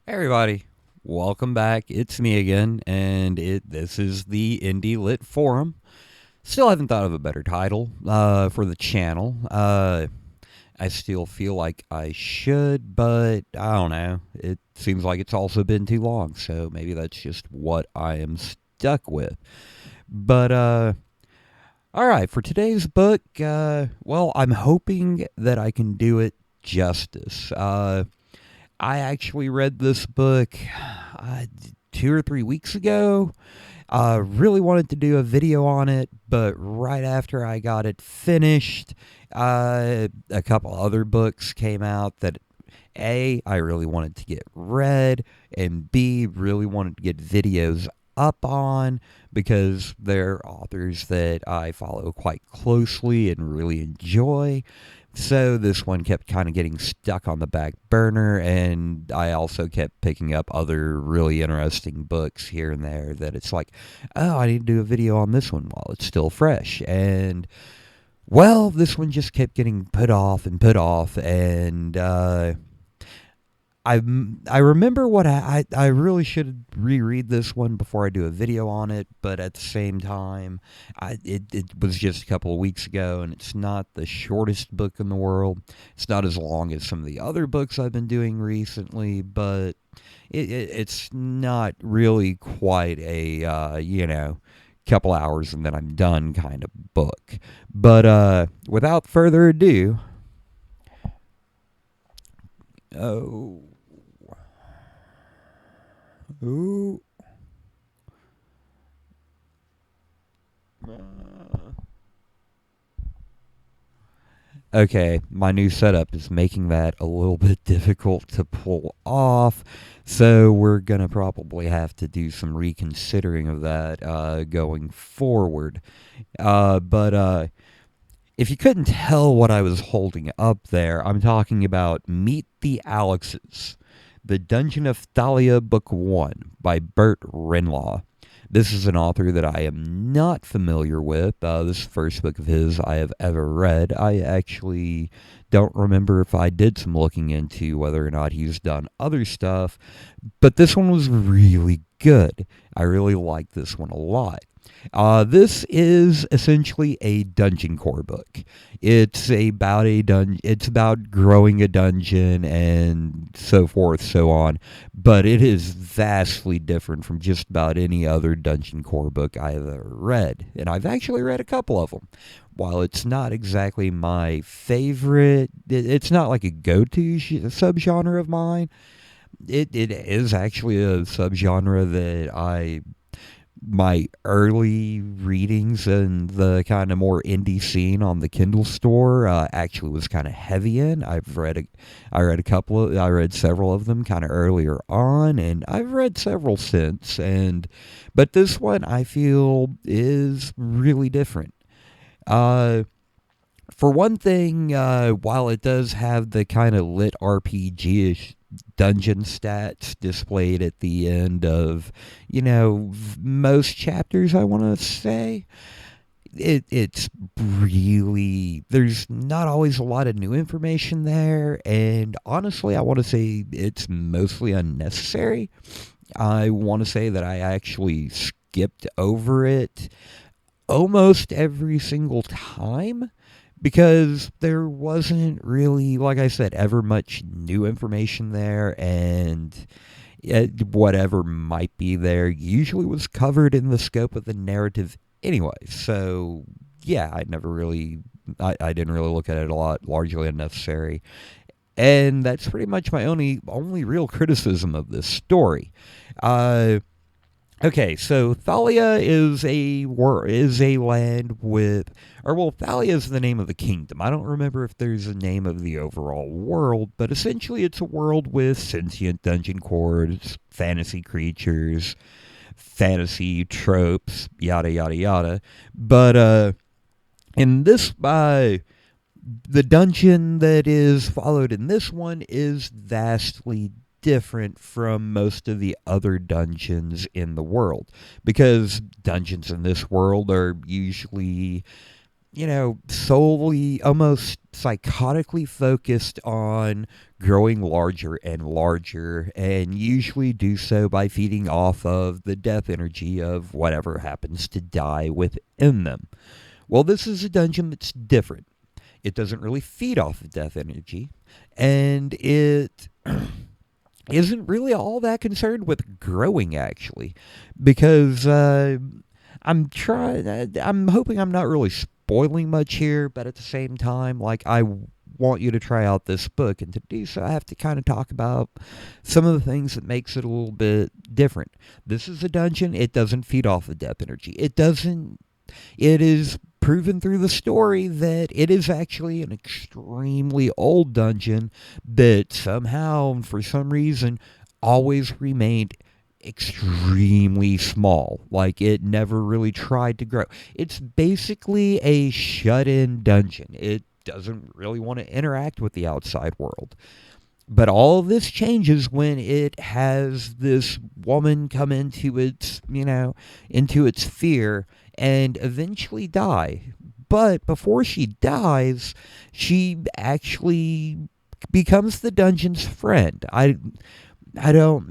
Hey everybody, welcome back. It's me again, and this is the Indie Lit Forum. Still haven't thought of a better title for the channel. I still feel like I should, but I don't know. It seems like it's also been too long, so maybe that's just what I am stuck with. But all right, for today's book, I'm hoping that I can do it justice. I actually read this book 2 or 3 weeks ago. Really wanted to do a video on it, but right after I got it finished, a couple other books came out that I really wanted to get read, and B, really wanted to get videos up on because they're authors that I follow quite closely and really enjoy. So this one kept kind of getting stuck on the back burner, and I also kept picking up other really interesting books here and there that it's like, oh, I need to do a video on this one while it's still fresh. And, well, this one just kept getting put off, and I remember what I really should reread this one before I do a video on it, but at the same time, it was just a couple of weeks ago, and it's not the shortest book in the world. It's not as long as some of the other books I've been doing recently, but it's not really quite a couple hours and then I'm done kind of book. But without further ado, oh. Ooh. Okay, my new setup is making that a little bit difficult to pull off, so we're gonna probably have to do some reconsidering of that going forward. But if you couldn't tell what I was holding up there, I'm talking about Meet the Alexes, The Dungeon of Thalia, Book 1 by Burt Wrenlaw. This is an author that I am not familiar with. This is the first book of his I have ever read. I actually don't remember if I did some looking into whether or not he's done other stuff, but this one was really good. I really liked this one a lot. This is essentially a dungeon core book. It's about It's about growing a dungeon and so forth, so on. But it is vastly different from just about any other dungeon core book I've ever read, and I've actually read a couple of them. While it's not exactly my favorite, it's not like a go-to subgenre of mine. It is actually a subgenre that my early readings and the kind of more indie scene on the Kindle store actually was kind of heavy in. I read several of them kind of earlier on, and I've read several since. But this one I feel is really different. Uh, for one thing, while it does have the kind of lit RPG-ish dungeon stats displayed at the end of, most chapters, I want to say, it's really, there's not always a lot of new information there, and honestly, I want to say it's mostly unnecessary. I want to say that I actually skipped over it almost every single time because there wasn't really, like I said, ever much new information there, and whatever might be there usually was covered in the scope of the narrative anyway. So, yeah, I didn't really look at it a lot, largely unnecessary. And that's pretty much my only real criticism of this story. Uh, Okay, so Thalia is a land with, Thalia is the name of the kingdom. I don't remember if there's a name of the overall world, but essentially it's a world with sentient dungeon cores, fantasy creatures, fantasy tropes, yada yada yada. But in this, the dungeon that is followed in this one is vastly different from most of the other dungeons in the world, because dungeons in this world are usually solely, almost psychotically focused on growing larger and larger, and usually do so by feeding off of the death energy of whatever happens to die within them. Well, this is a dungeon that's different. It doesn't really feed off of death energy, and it isn't really all that concerned with growing, actually, because I'm hoping I'm not really spoiling much here, but at the same time, like, I want you to try out this book, and to do so I have to kind of talk about some of the things that makes it a little bit different. This is a dungeon. It doesn't feed off of death energy. It is proven through the story that it is actually an extremely old dungeon that somehow, for some reason, always remained extremely small. Like, it never really tried to grow. It's basically a shut in dungeon. It doesn't really want to interact with the outside world. But all of this changes when it has this woman come into its sphere and eventually die. But before she dies, she actually becomes the dungeon's friend. I don't,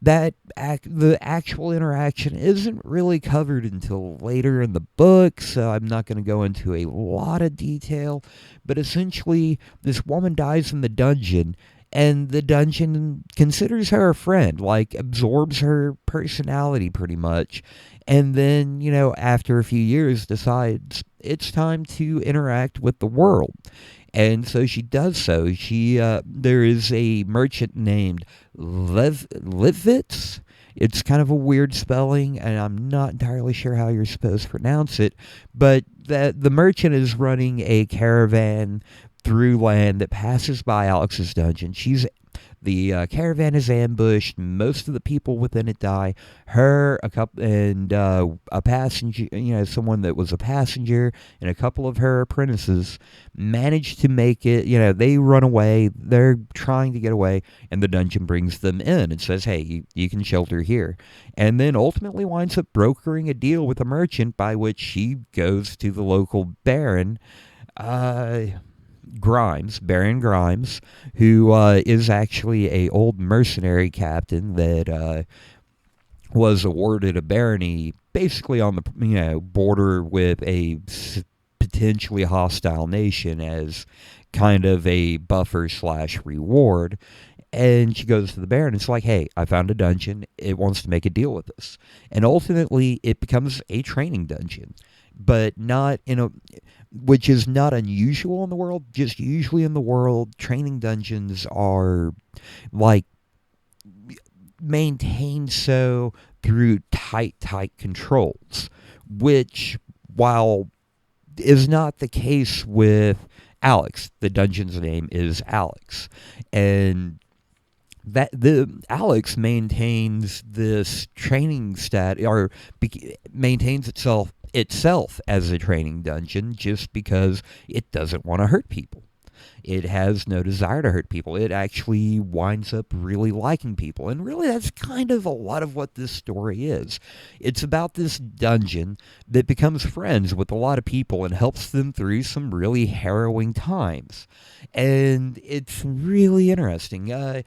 the actual interaction isn't really covered until later in the book, so I'm not going to go into a lot of detail. But essentially, this woman dies in the dungeon, and the dungeon considers her a friend, like absorbs her personality pretty much, and then, after a few years, decides it's time to interact with the world. And so she does so. There is a merchant named Livitz. It's kind of a weird spelling, and I'm not entirely sure how you're supposed to pronounce it. But that the merchant is running a caravan through land that passes by Alex's dungeon. The caravan is ambushed. Most of the people within it die. Her, a couple, and a passenger, someone that was a passenger, and a couple of her apprentices manage to make it. They run away. They're trying to get away, and the dungeon brings them in and says, "Hey, you can shelter here." And then ultimately winds up brokering a deal with a merchant by which she goes to the local baron. Baron Grimes, who is actually a old mercenary captain that was awarded a barony basically on the border with a potentially hostile nation as kind of a buffer slash reward. And she goes to the Baron and it's like, "Hey, I found a dungeon. It wants to make a deal with us." And ultimately, it becomes a training dungeon, but not which is not unusual in the world. Just usually in the world, training dungeons are like maintained so through tight controls, which, while is not the case with Alex. The dungeon's name is Alex, and that the Alex maintains this training maintains itself as a training dungeon just because it doesn't want to hurt people. It has no desire to hurt people. It actually winds up really liking people. And really, that's kind of a lot of what this story is. It's about this dungeon that becomes friends with a lot of people and helps them through some really harrowing times. And it's really interesting.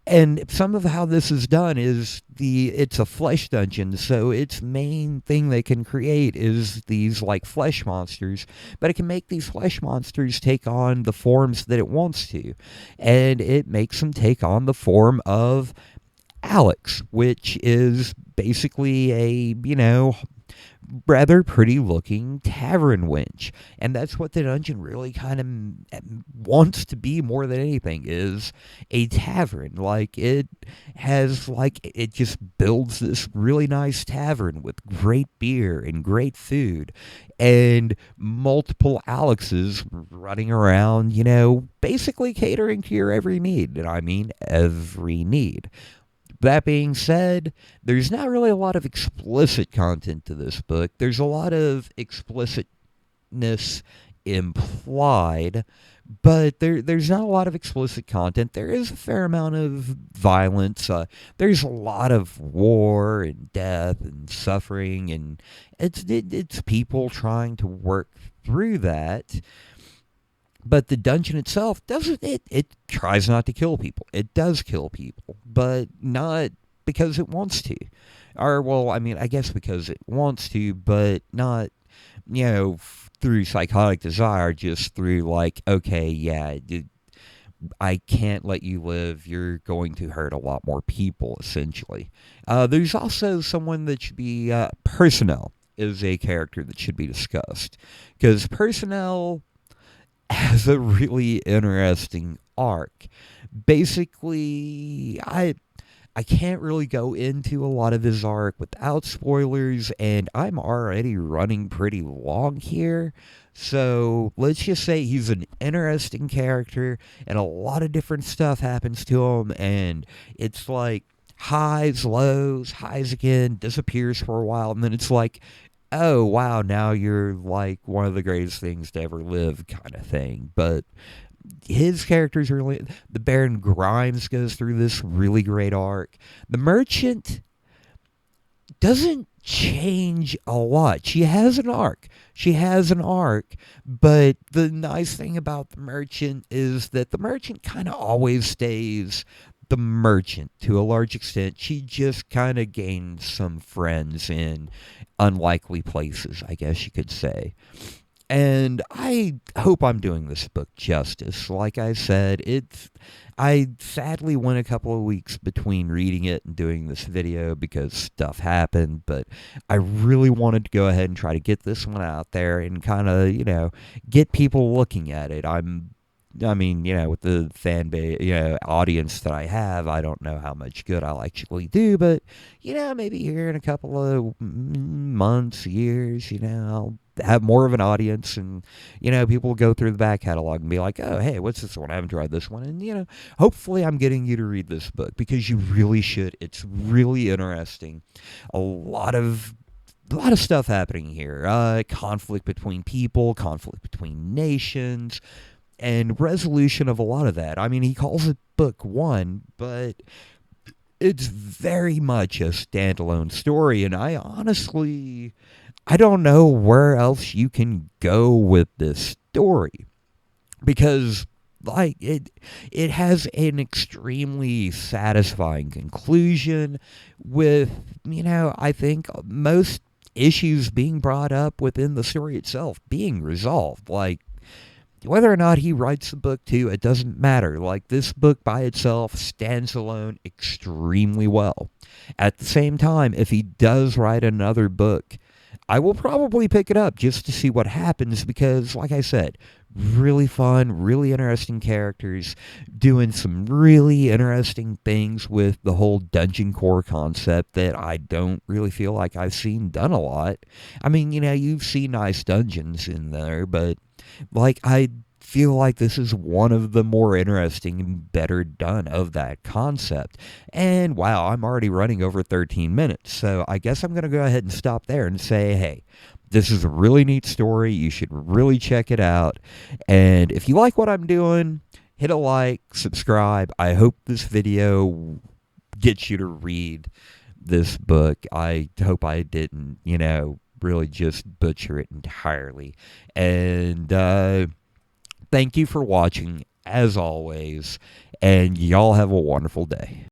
And some of how this is done is it's a flesh dungeon, so its main thing they can create is these like flesh monsters, but it can make these flesh monsters take on the forms that it wants to. And it makes them take on the form of Alex, which is basically a, rather pretty looking tavern wench. And that's what the dungeon really kind of wants to be more than anything, is a tavern. Like, it just builds this really nice tavern with great beer and great food and multiple Alexes running around, basically catering to your every need. And I mean every need. That being said, there's not really a lot of explicit content to this book. There's a lot of explicitness implied, but there's not a lot of explicit content. There is a fair amount of violence. There's a lot of war and death and suffering, and it's people trying to work through that. But the dungeon itself doesn't. It tries not to kill people. It does kill people, but not because it wants to. Or, well, I mean, I guess because it wants to, but not, through psychotic desire, just through, like, okay, yeah, I can't let you live. You're going to hurt a lot more people, essentially. There's also someone that should be, Personnel is a character that should be discussed. Because Personnel has a really interesting arc. Basically, I can't really go into a lot of his arc without spoilers, and I'm already running pretty long here. So let's just say he's an interesting character, and a lot of different stuff happens to him, and it's like highs, lows, highs again, disappears for a while, and then it's like, oh wow, now you're like one of the greatest things to ever live, kind of thing. But his character's really, the Baron Grimes goes through this really great arc. The Merchant doesn't change a lot. She has an arc, but the nice thing about the Merchant is that the Merchant kind of always stays the Merchant to a large extent. She just kind of gains some friends in unlikely places, I guess you could say. And I hope I'm doing this book justice. Like I said, I sadly went a couple of weeks between reading it and doing this video because stuff happened, but I really wanted to go ahead and try to get this one out there and kind of, get people looking at it. I mean, with the fan base, audience that I have, I don't know how much good I'll actually do, but, maybe here in a couple of months, years, I'll have more of an audience, and, people will go through the back catalog and be like, oh, hey, what's this one? I haven't tried this one. And, hopefully I'm getting you to read this book because you really should. It's really interesting. A lot of stuff happening here. Conflict between people, conflict between nations, and resolution of a lot of that. I mean, he calls it book one, but it's very much a standalone story, and I don't know where else you can go with this story because like it has an extremely satisfying conclusion with, I think most issues being brought up within the story itself being resolved. Like, whether or not he writes the book too, it doesn't matter. Like, this book by itself stands alone extremely well. At the same time, if he does write another book, I will probably pick it up just to see what happens because, like I said, really fun, really interesting characters doing some really interesting things with the whole dungeon core concept that I don't really feel like I've seen done a lot. I mean, you've seen nice dungeons in there, but like I feel like this is one of the more interesting and better done of that concept. And wow, I'm already running over 13 minutes. So I guess I'm going to go ahead and stop there and say, hey, this is a really neat story. You should really check it out. And if you like what I'm doing, hit a like, subscribe. I hope this video gets you to read this book. I hope I didn't, really just butcher it entirely. And thank you for watching, as always, and y'all have a wonderful day.